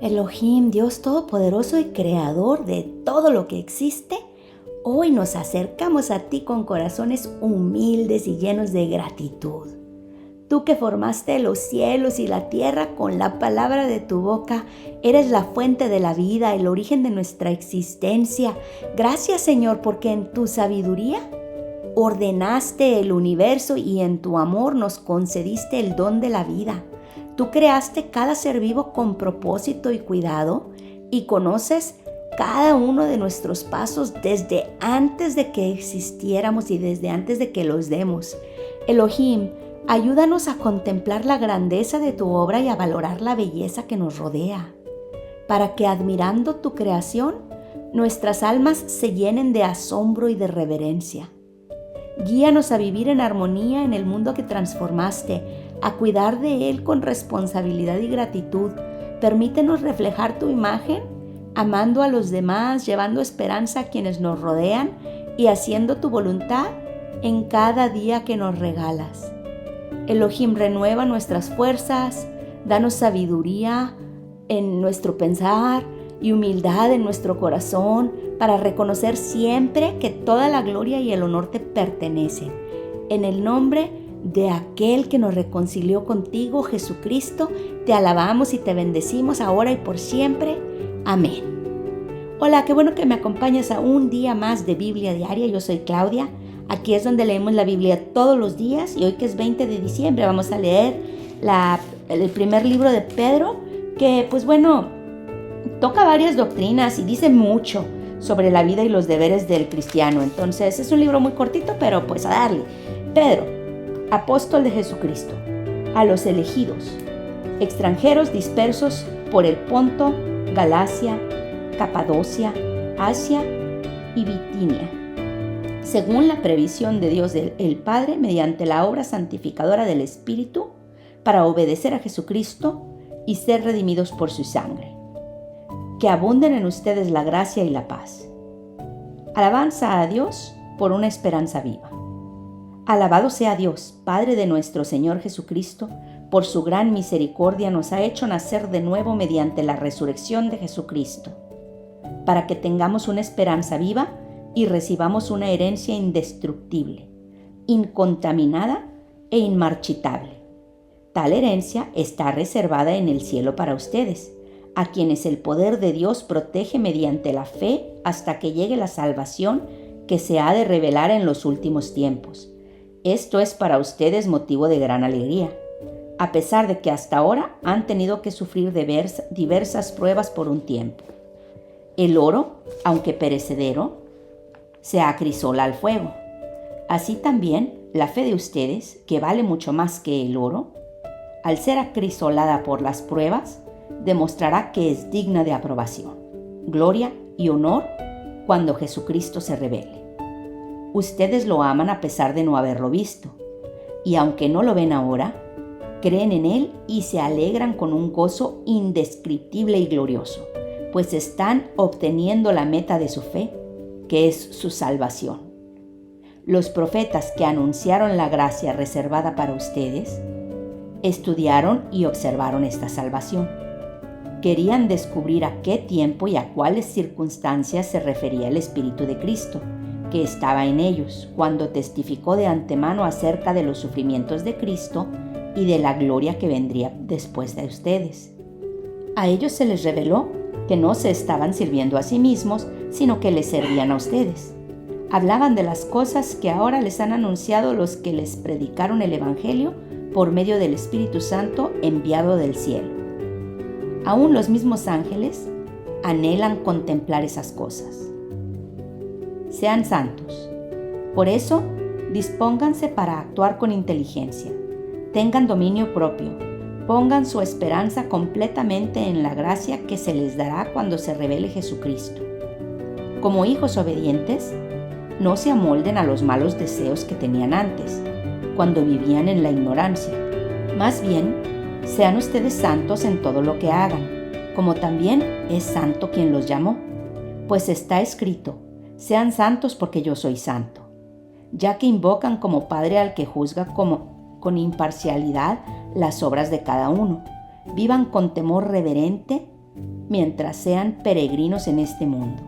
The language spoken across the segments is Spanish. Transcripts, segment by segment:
Elohim, Dios Todopoderoso y Creador de todo lo que existe, hoy nos acercamos a ti con corazones humildes y llenos de gratitud. Tú que formaste los cielos y la tierra con la palabra de tu boca, eres la fuente de la vida, el origen de nuestra existencia. Gracias, Señor, porque en tu sabiduría ordenaste el universo y en tu amor nos concediste el don de la vida. Tú creaste cada ser vivo con propósito y cuidado y conoces cada uno de nuestros pasos desde antes de que existiéramos y desde antes de que los demos. Elohim, ayúdanos a contemplar la grandeza de tu obra y a valorar la belleza que nos rodea, para que admirando tu creación, nuestras almas se llenen de asombro y de reverencia. Guíanos a vivir en armonía en el mundo que transformaste, a cuidar de él con responsabilidad y gratitud. Permítenos reflejar tu imagen, amando a los demás, llevando esperanza a quienes nos rodean y haciendo tu voluntad en cada día que nos regalas. Elohim, renueva nuestras fuerzas, danos sabiduría en nuestro pensar y humildad en nuestro corazón para reconocer siempre que toda la gloria y el honor te pertenecen. En el nombre de aquel que nos reconcilió contigo, Jesucristo, te alabamos y te bendecimos ahora y por siempre. Amén. Hola, qué bueno que me acompañas a un día más de Biblia Diaria. Yo soy Claudia. Aquí es donde leemos la Biblia todos los días y hoy que es 20 de diciembre vamos a leer el primer libro de Pedro, que toca varias doctrinas y dice mucho sobre la vida y los deberes del cristiano. Entonces es un libro muy cortito, pero pues a darle. Pedro, apóstol de Jesucristo, a los elegidos, extranjeros dispersos por el Ponto, Galacia, Capadocia, Asia y Bitinia, según la previsión de Dios el Padre, mediante la obra santificadora del Espíritu, para obedecer a Jesucristo y ser redimidos por su sangre. Que abunden en ustedes la gracia y la paz. Alabanza a Dios por una esperanza viva. Alabado sea Dios, Padre de nuestro Señor Jesucristo, por su gran misericordia nos ha hecho nacer de nuevo mediante la resurrección de Jesucristo, para que tengamos una esperanza viva y recibamos una herencia indestructible, incontaminada e inmarchitable. Tal herencia está reservada en el cielo para ustedes, a quienes el poder de Dios protege mediante la fe hasta que llegue la salvación que se ha de revelar en los últimos tiempos. Esto es para ustedes motivo de gran alegría, a pesar de que hasta ahora han tenido que sufrir diversas pruebas por un tiempo. El oro, aunque perecedero, se acrisola al fuego. Así también la fe de ustedes, que vale mucho más que el oro, al ser acrisolada por las pruebas, demostrará que es digna de aprobación, gloria y honor cuando Jesucristo se revele. Ustedes lo aman a pesar de no haberlo visto, y aunque no lo ven ahora, creen en Él y se alegran con un gozo indescriptible y glorioso, pues están obteniendo la meta de su fe, que es su salvación. Los profetas que anunciaron la gracia reservada para ustedes, estudiaron y observaron esta salvación. Querían descubrir a qué tiempo y a cuáles circunstancias se refería el Espíritu de Cristo, que estaba en ellos, cuando testificó de antemano acerca de los sufrimientos de Cristo y de la gloria que vendría después de ustedes. A ellos se les reveló que no se estaban sirviendo a sí mismos, sino que les servían a ustedes. Hablaban de las cosas que ahora les han anunciado los que les predicaron el Evangelio por medio del Espíritu Santo enviado del cielo. Aún los mismos ángeles anhelan contemplar esas cosas. Sean santos. Por eso, dispónganse para actuar con inteligencia. Tengan dominio propio. Pongan su esperanza completamente en la gracia que se les dará cuando se revele Jesucristo. Como hijos obedientes, no se amolden a los malos deseos que tenían antes, cuando vivían en la ignorancia. Más bien, sean ustedes santos en todo lo que hagan, como también es santo quien los llamó. Pues está escrito, sean santos porque yo soy santo. Ya que invocan como Padre al que juzga con imparcialidad las obras de cada uno. Vivan con temor reverente mientras sean peregrinos en este mundo.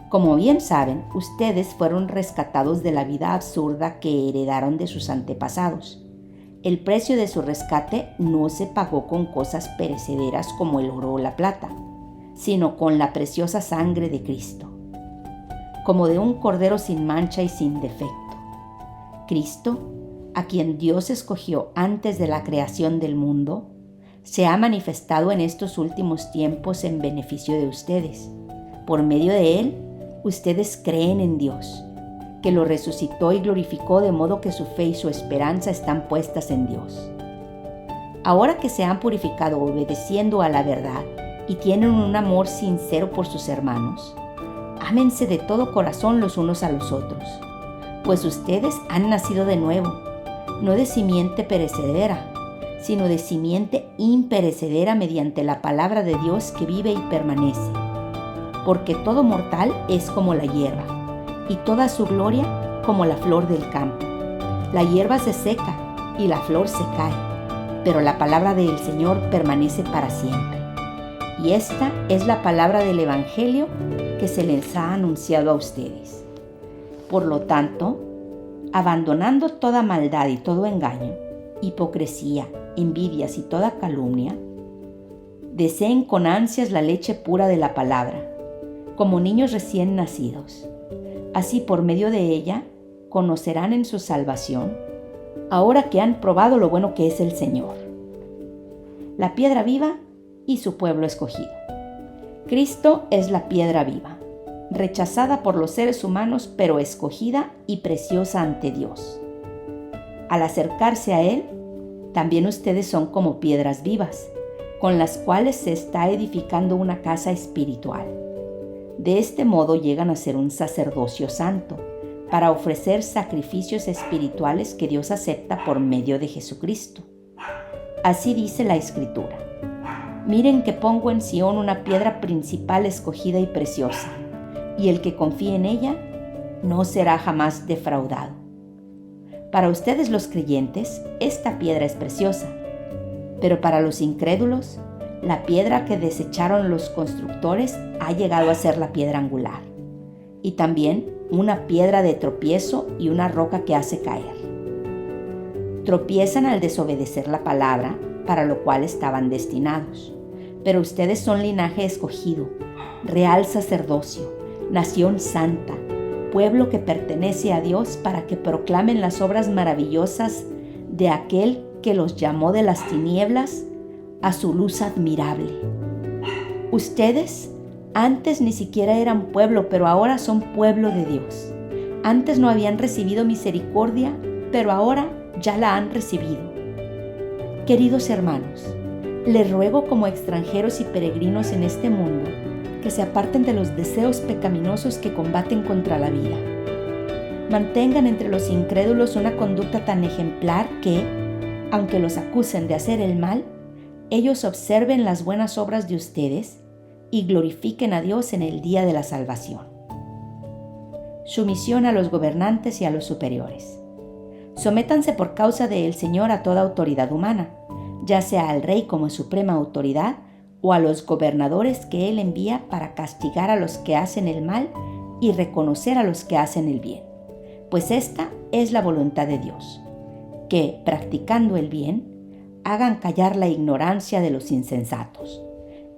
Como bien saben, ustedes fueron rescatados de la vida absurda que heredaron de sus antepasados. El precio de su rescate no se pagó con cosas perecederas como el oro o la plata, sino con la preciosa sangre de Cristo, como de un cordero sin mancha y sin defecto. Cristo, a quien Dios escogió antes de la creación del mundo, se ha manifestado en estos últimos tiempos en beneficio de ustedes. Por medio de Él, ustedes creen en Dios, que lo resucitó y glorificó, de modo que su fe y su esperanza están puestas en Dios. Ahora que se han purificado obedeciendo a la verdad y tienen un amor sincero por sus hermanos, ámense de todo corazón los unos a los otros, pues ustedes han nacido de nuevo, no de simiente perecedera, sino de simiente imperecedera mediante la palabra de Dios que vive y permanece. Porque todo mortal es como la hierba, y toda su gloria como la flor del campo. La hierba se seca y la flor se cae, pero la palabra del Señor permanece para siempre. Y esta es la palabra del Evangelio que se les ha anunciado a ustedes. Por lo tanto, abandonando toda maldad y todo engaño, hipocresía, envidias y toda calumnia, deseen con ansias la leche pura de la palabra, como niños recién nacidos. Así, por medio de ella, conocerán en su salvación, ahora que han probado lo bueno que es el Señor, la piedra viva y su pueblo escogido. Cristo es la piedra viva, rechazada por los seres humanos, pero escogida y preciosa ante Dios. Al acercarse a Él, también ustedes son como piedras vivas, con las cuales se está edificando una casa espiritual. De este modo llegan a ser un sacerdocio santo, para ofrecer sacrificios espirituales que Dios acepta por medio de Jesucristo. Así dice la Escritura: miren que pongo en Sión una piedra principal escogida y preciosa, y el que confíe en ella no será jamás defraudado. Para ustedes los creyentes, esta piedra es preciosa, pero para los incrédulos, la piedra que desecharon los constructores ha llegado a ser la piedra angular, y también una piedra de tropiezo y una roca que hace caer. Tropiezan al desobedecer la palabra, para lo cual estaban destinados. Pero ustedes son linaje escogido, real sacerdocio, nación santa, pueblo que pertenece a Dios, para que proclamen las obras maravillosas de aquel que los llamó de las tinieblas a su luz admirable. Ustedes antes ni siquiera eran pueblo, pero ahora son pueblo de Dios. Antes no habían recibido misericordia, pero ahora ya la han recibido. Queridos hermanos, les ruego como extranjeros y peregrinos en este mundo, que se aparten de los deseos pecaminosos que combaten contra la vida. Mantengan entre los incrédulos una conducta tan ejemplar que, aunque los acusen de hacer el mal, ellos observen las buenas obras de ustedes y glorifiquen a Dios en el día de la salvación. Sumisión a los gobernantes y a los superiores. Sométanse por causa del Señor a toda autoridad humana, ya sea al rey como suprema autoridad o a los gobernadores que él envía para castigar a los que hacen el mal y reconocer a los que hacen el bien. Pues esta es la voluntad de Dios, que, practicando el bien, hagan callar la ignorancia de los insensatos.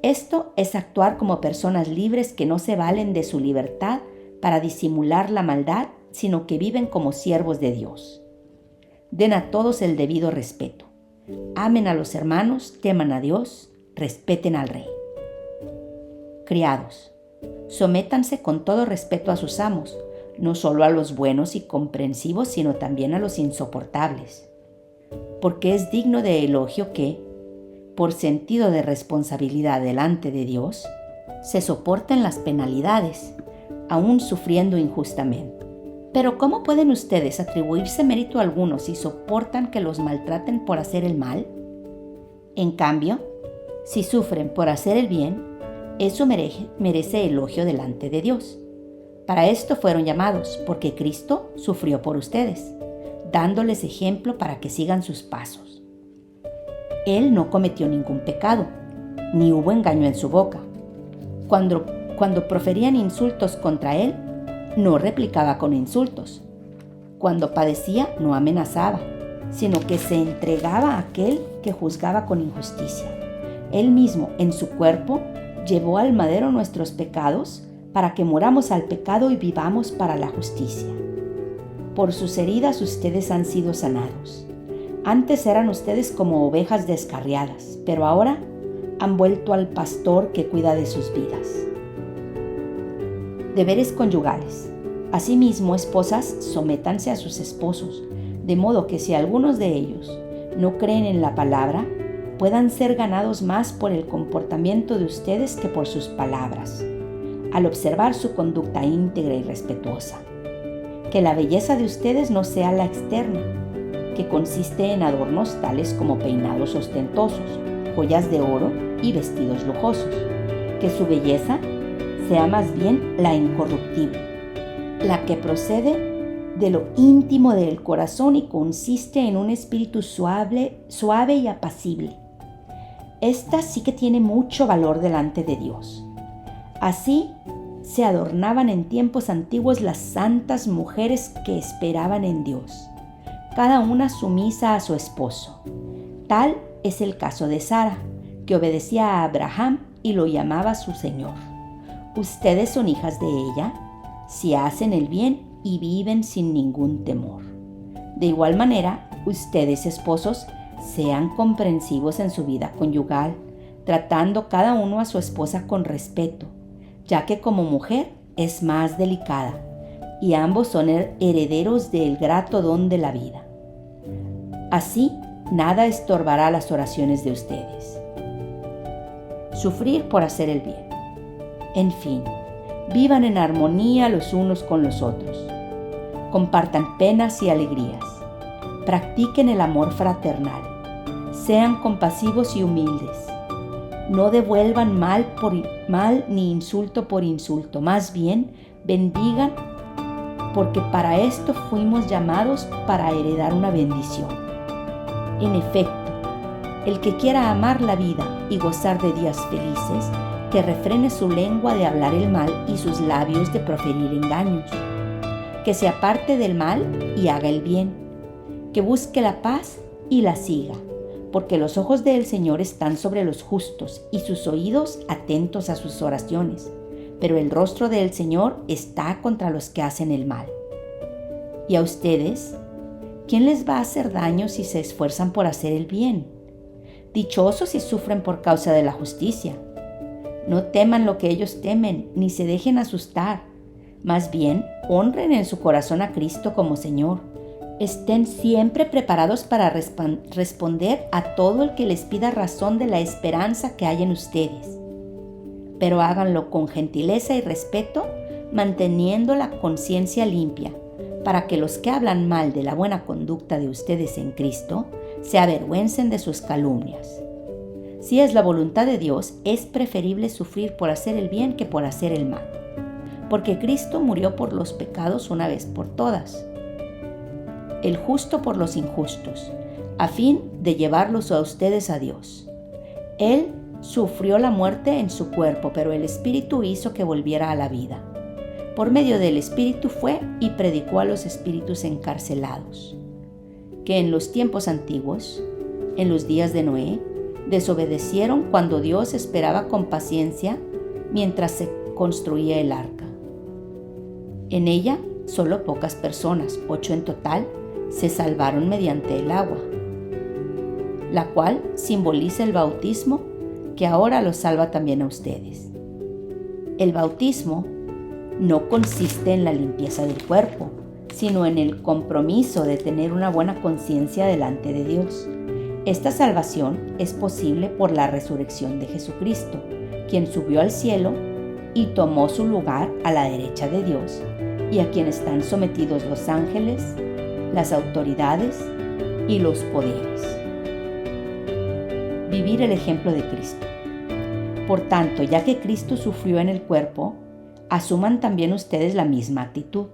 Esto es actuar como personas libres que no se valen de su libertad para disimular la maldad, sino que viven como siervos de Dios. Den a todos el debido respeto. Amen a los hermanos, teman a Dios, respeten al rey. Criados, sométanse con todo respeto a sus amos, no solo a los buenos y comprensivos, sino también a los insoportables. Porque es digno de elogio que, por sentido de responsabilidad delante de Dios, se soporten las penalidades, aún sufriendo injustamente. Pero ¿cómo pueden ustedes atribuirse mérito alguno si soportan que los maltraten por hacer el mal? En cambio, si sufren por hacer el bien, eso merece elogio delante de Dios. Para esto fueron llamados, porque Cristo sufrió por ustedes, dándoles ejemplo para que sigan sus pasos. Él no cometió ningún pecado, ni hubo engaño en su boca. Cuando proferían insultos contra él, no replicaba con insultos. Cuando padecía, no amenazaba, sino que se entregaba a aquel que juzgaba con injusticia. Él mismo, en su cuerpo, llevó al madero nuestros pecados para que muramos al pecado y vivamos para la justicia. Por sus heridas ustedes han sido sanados. Antes eran ustedes como ovejas descarriadas, pero ahora han vuelto al pastor que cuida de sus vidas. Deberes conyugales. Asimismo, esposas, sométanse a sus esposos, de modo que si algunos de ellos no creen en la palabra, puedan ser ganados más por el comportamiento de ustedes que por sus palabras, al observar su conducta íntegra y respetuosa. Que la belleza de ustedes no sea la externa, que consiste en adornos tales como peinados ostentosos, joyas de oro y vestidos lujosos. Que su belleza sea más bien la incorruptible, la que procede de lo íntimo del corazón y consiste en un espíritu suave y apacible. Esta sí que tiene mucho valor delante de Dios. Así se adornaban en tiempos antiguos las santas mujeres que esperaban en Dios, cada una sumisa a su esposo. Tal es el caso de Sara, que obedecía a Abraham y lo llamaba su Señor. Ustedes son hijas de ella, si hacen el bien y viven sin ningún temor. De igual manera, ustedes, esposos, sean comprensivos en su vida conyugal, tratando cada uno a su esposa con respeto, ya que como mujer es más delicada, y ambos son herederos del grato don de la vida. Así, nada estorbará las oraciones de ustedes. Sufrir por hacer el bien. En fin, vivan en armonía los unos con los otros. Compartan penas y alegrías. Practiquen el amor fraternal. Sean compasivos y humildes. No devuelvan mal por mal ni insulto por insulto. Más bien, bendigan, porque para esto fuimos llamados, para heredar una bendición. En efecto, el que quiera amar la vida y gozar de días felices, que refrene su lengua de hablar el mal y sus labios de proferir engaños. Que se aparte del mal y haga el bien. Que busque la paz y la siga, porque los ojos del Señor están sobre los justos y sus oídos atentos a sus oraciones, pero el rostro del Señor está contra los que hacen el mal. ¿Y a ustedes? ¿Quién les va a hacer daño si se esfuerzan por hacer el bien? Dichosos si sufren por causa de la justicia. No teman lo que ellos temen, ni se dejen asustar. Más bien, honren en su corazón a Cristo como Señor. Estén siempre preparados para responder a todo el que les pida razón de la esperanza que hay en ustedes. Pero háganlo con gentileza y respeto, manteniendo la conciencia limpia, para que los que hablan mal de la buena conducta de ustedes en Cristo se avergüencen de sus calumnias. Si es la voluntad de Dios, es preferible sufrir por hacer el bien que por hacer el mal, porque Cristo murió por los pecados una vez por todas, el justo por los injustos, a fin de llevarlos a ustedes a Dios. Él sufrió la muerte en su cuerpo, pero el Espíritu hizo que volviera a la vida. Por medio del Espíritu fue y predicó a los espíritus encarcelados, que en los tiempos antiguos, en los días de Noé, desobedecieron cuando Dios esperaba con paciencia mientras se construía el arca. En ella, solo pocas personas, 8 en total, se salvaron mediante el agua, la cual simboliza el bautismo que ahora los salva también a ustedes. El bautismo no consiste en la limpieza del cuerpo, sino en el compromiso de tener una buena conciencia delante de Dios. Esta salvación es posible por la resurrección de Jesucristo, quien subió al cielo y tomó su lugar a la derecha de Dios, y a quien están sometidos los ángeles, las autoridades y los poderes. Vivir el ejemplo de Cristo. Por tanto, ya que Cristo sufrió en el cuerpo, asuman también ustedes la misma actitud,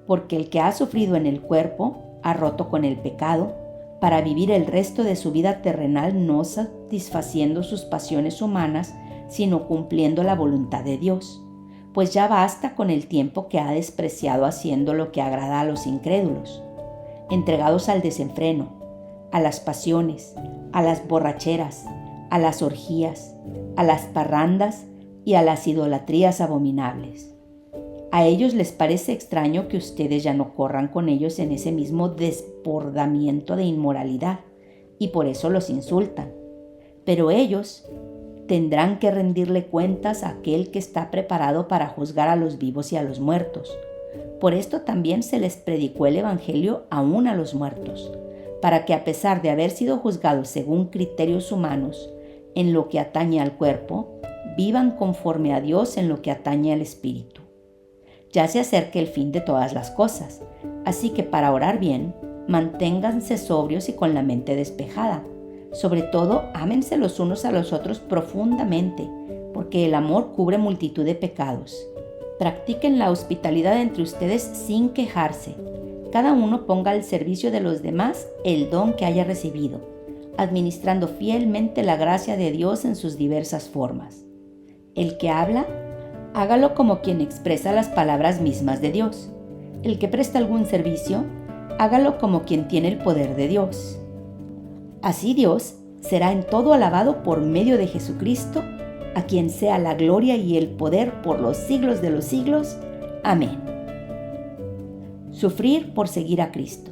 porque el que ha sufrido en el cuerpo ha roto con el pecado, para vivir el resto de su vida terrenal no satisfaciendo sus pasiones humanas, sino cumpliendo la voluntad de Dios, pues ya basta con el tiempo que ha despreciado haciendo lo que agrada a los incrédulos, entregados al desenfreno, a las pasiones, a las borracheras, a las orgías, a las parrandas y a las idolatrías abominables. A ellos les parece extraño que ustedes ya no corran con ellos en ese mismo desbordamiento de inmoralidad, y por eso los insultan. Pero ellos tendrán que rendirle cuentas a aquel que está preparado para juzgar a los vivos y a los muertos. Por esto también se les predicó el Evangelio aún a los muertos, para que a pesar de haber sido juzgados según criterios humanos en lo que atañe al cuerpo, vivan conforme a Dios en lo que atañe al espíritu. Ya se acerca el fin de todas las cosas, así que para orar bien, manténganse sobrios y con la mente despejada. Sobre todo, ámense los unos a los otros profundamente, porque el amor cubre multitud de pecados. Practiquen la hospitalidad entre ustedes sin quejarse. Cada uno ponga al servicio de los demás el don que haya recibido, administrando fielmente la gracia de Dios en sus diversas formas. El que habla, hágalo como quien expresa las palabras mismas de Dios. El que presta algún servicio, hágalo como quien tiene el poder de Dios. Así Dios será en todo alabado por medio de Jesucristo, a quien sea la gloria y el poder por los siglos de los siglos. Amén. Sufrir por seguir a Cristo.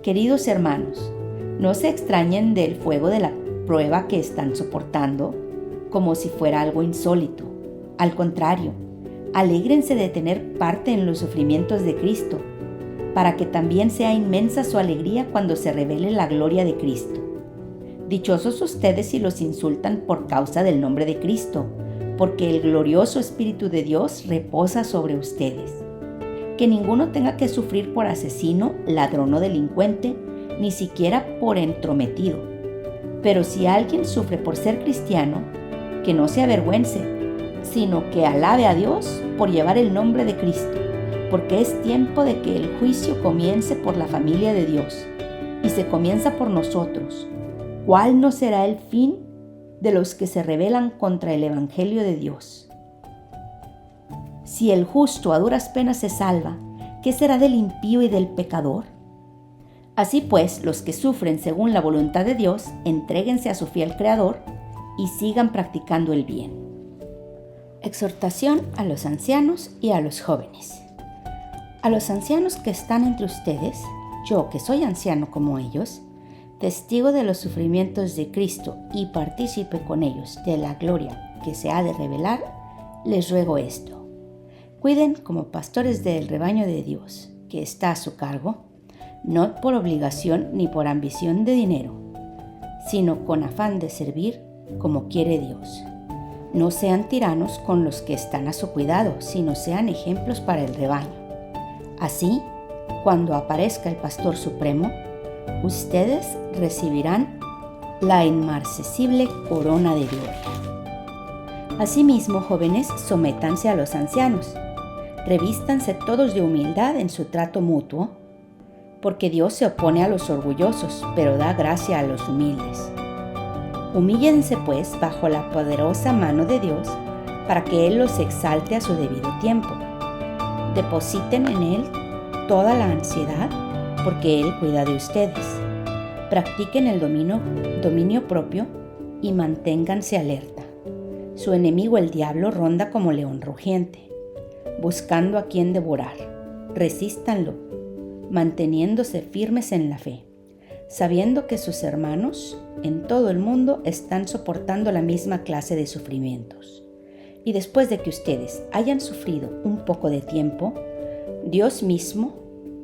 Queridos hermanos, no se extrañen del fuego de la prueba que están soportando como si fuera algo insólito. Al contrario, alégrense de tener parte en los sufrimientos de Cristo, para que también sea inmensa su alegría cuando se revele la gloria de Cristo. Dichosos ustedes si los insultan por causa del nombre de Cristo, porque el glorioso Espíritu de Dios reposa sobre ustedes. Que ninguno tenga que sufrir por asesino, ladrón o delincuente, ni siquiera por entrometido. Pero si alguien sufre por ser cristiano, que no se avergüence, sino que alabe a Dios por llevar el nombre de Cristo, porque es tiempo de que el juicio comience por la familia de Dios, y se comienza por nosotros. ¿Cuál no será el fin de los que se rebelan contra el Evangelio de Dios? Si el justo a duras penas se salva, ¿qué será del impío y del pecador? Así pues, los que sufren según la voluntad de Dios, entréguense a su fiel Creador y sigan practicando el bien. Exhortación a los ancianos y a los jóvenes. A los ancianos que están entre ustedes, yo que soy anciano como ellos, testigo de los sufrimientos de Cristo y partícipe con ellos de la gloria que se ha de revelar, les ruego esto: cuiden como pastores del rebaño de Dios, que está a su cargo, no por obligación ni por ambición de dinero, sino con afán de servir como quiere Dios. No sean tiranos con los que están a su cuidado, sino sean ejemplos para el rebaño. Así, cuando aparezca el Pastor Supremo, ustedes recibirán la inmarcesible corona de gloria. Asimismo, jóvenes, sométanse a los ancianos. Revístanse todos de humildad en su trato mutuo, porque Dios se opone a los orgullosos, pero da gracia a los humildes. Humíllense, pues, bajo la poderosa mano de Dios, para que Él los exalte a su debido tiempo. Depositen en Él toda la ansiedad, porque Él cuida de ustedes. Practiquen el dominio propio y manténganse alerta. Su enemigo el diablo ronda como león rugiente, buscando a quien devorar. Resístanlo, manteniéndose firmes en la fe, sabiendo que sus hermanos en todo el mundo están soportando la misma clase de sufrimientos. Y después de que ustedes hayan sufrido un poco de tiempo, Dios mismo,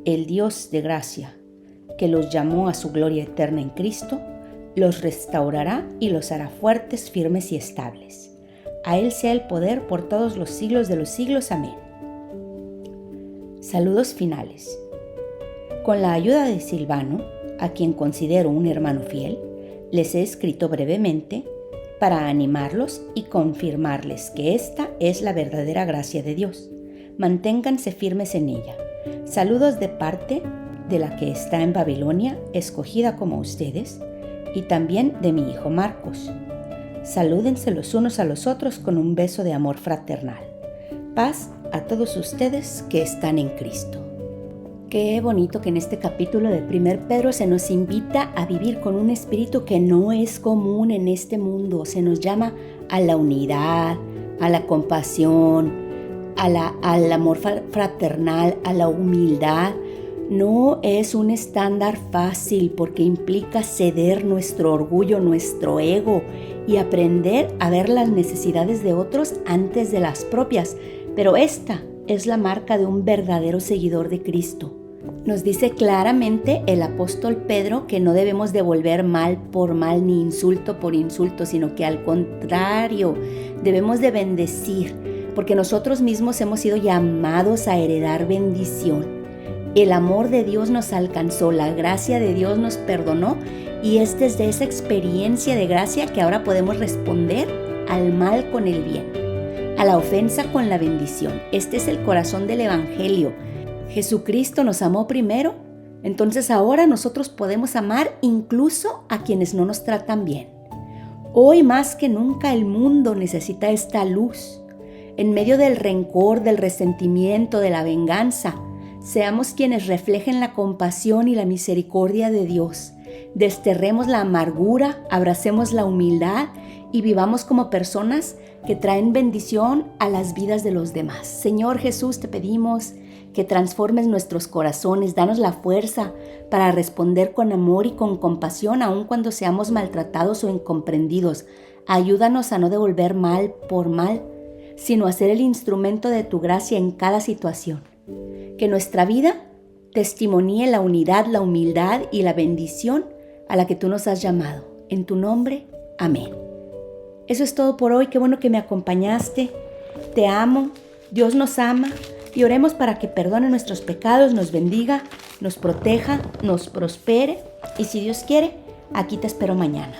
el Dios de gracia, que los llamó a su gloria eterna en Cristo, los restaurará y los hará fuertes, firmes y estables. A Él sea el poder por todos los siglos de los siglos. Amén. Saludos finales. Con la ayuda de Silvano, a quien considero un hermano fiel, les he escrito brevemente para animarlos y confirmarles que esta es la verdadera gracia de Dios. Manténganse firmes en ella. Saludos de parte de la que está en Babilonia, escogida como ustedes, y también de mi hijo Marcos. Salúdense los unos a los otros con un beso de amor fraternal. Paz a todos ustedes que están en Cristo. Qué bonito que en este capítulo de 1 Pedro se nos invita a vivir con un espíritu que no es común en este mundo. Se nos llama a la unidad, a la compasión, al amor fraternal, a la humildad. No es un estándar fácil porque implica ceder nuestro orgullo, nuestro ego y aprender a ver las necesidades de otros antes de las propias. Pero esta es la marca de un verdadero seguidor de Cristo. Nos dice claramente el apóstol Pedro que no debemos devolver mal por mal ni insulto por insulto, sino que al contrario, debemos de bendecir, porque nosotros mismos hemos sido llamados a heredar bendición. El amor de Dios nos alcanzó, la gracia de Dios nos perdonó y es desde esa experiencia de gracia que ahora podemos responder al mal con el bien, a la ofensa con la bendición. Este es el corazón del Evangelio. Jesucristo nos amó primero, entonces ahora nosotros podemos amar incluso a quienes no nos tratan bien. Hoy más que nunca el mundo necesita esta luz. En medio del rencor, del resentimiento, de la venganza, seamos quienes reflejen la compasión y la misericordia de Dios. Desterremos la amargura, abracemos la humildad y vivamos como personas que traen bendición a las vidas de los demás. Señor Jesús, te pedimos que transformes nuestros corazones, danos la fuerza para responder con amor y con compasión aun cuando seamos maltratados o incomprendidos. Ayúdanos a no devolver mal por mal, sino a ser el instrumento de tu gracia en cada situación. Que nuestra vida testimonie la unidad, la humildad y la bendición a la que tú nos has llamado. En tu nombre, amén. Eso es todo por hoy. Qué bueno que me acompañaste. Te amo. Dios nos ama. Y oremos para que perdone nuestros pecados, nos bendiga, nos proteja, nos prospere. Y si Dios quiere, aquí te espero mañana.